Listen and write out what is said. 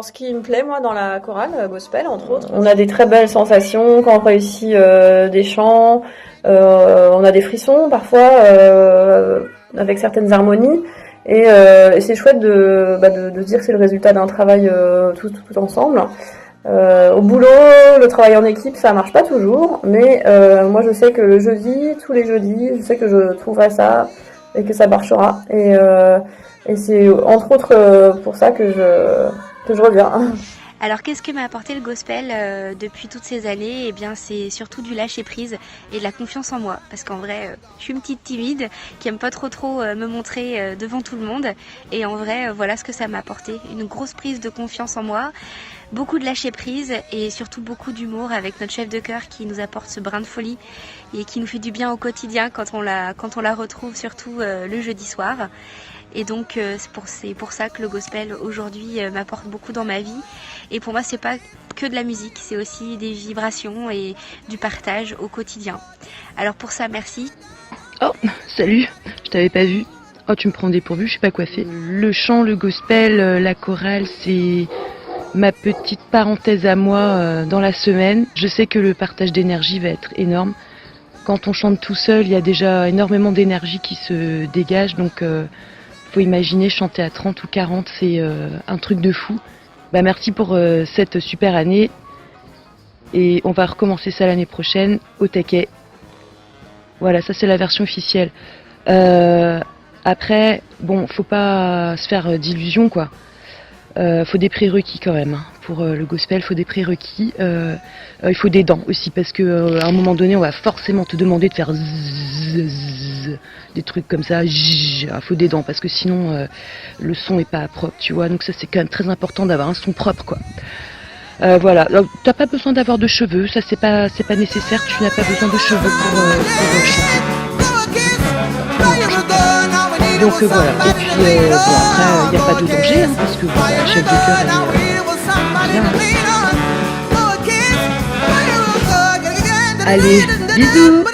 ce qui me plaît, moi, dans la chorale gospel, entre autres, on a des très belles sensations quand on réussit des chants. On a des frissons parfois avec certaines harmonies. Et c'est chouette de se dire que c'est le résultat d'un travail tout ensemble. Au boulot, le travail en équipe, ça marche pas toujours, mais moi je sais que le jeudi, tous les jeudis, je sais que je trouverai ça et que ça marchera. Et c'est entre autres pour ça que je reviens. Alors qu'est-ce que m'a apporté le gospel depuis toutes ces années? Eh bien c'est surtout du lâcher prise et de la confiance en moi. Parce qu'en vrai, je suis une petite timide qui aime pas trop me montrer devant tout le monde. Et en vrai, voilà ce que ça m'a apporté. Une grosse prise de confiance en moi, beaucoup de lâcher prise et surtout beaucoup d'humour avec notre chef de chœur qui nous apporte ce brin de folie et qui nous fait du bien au quotidien quand on la retrouve surtout le jeudi soir. Et donc c'est pour ça que le gospel aujourd'hui m'apporte beaucoup dans ma vie. Et pour moi c'est pas que de la musique, c'est aussi des vibrations et du partage au quotidien. Alors pour ça merci. Oh, salut, je t'avais pas vu. Oh, tu me prends dépourvu, je sais pas quoi faire. Le chant, le gospel, la chorale, c'est ma petite parenthèse à moi dans la semaine. Je sais que le partage d'énergie va être énorme. Quand on chante tout seul, il y a déjà énormément d'énergie qui se dégage, donc faut imaginer chanter à 30 ou 40, c'est un truc de fou. Bah merci pour cette super année et on va recommencer ça l'année prochaine au taquet. Voilà, ça c'est la version officielle. Après, bon, faut pas se faire d'illusions quoi. Faut des prérequis quand même. Hein. Pour le gospel, faut des prérequis. Il faut des dents aussi parce que à un moment donné, on va forcément te demander de faire zzz, des trucs comme ça. Faut des dents parce que sinon le son est pas propre, tu vois. Donc ça c'est quand même très important d'avoir un son propre, quoi. Voilà. T'as pas besoin d'avoir de cheveux, ça c'est pas nécessaire. Tu n'as pas besoin de cheveux pour chanter. Donc voilà, et puis bon après il n'y a pas de danger hein, parce que bon, la chef de chœur elle est bien. Allez, bisous.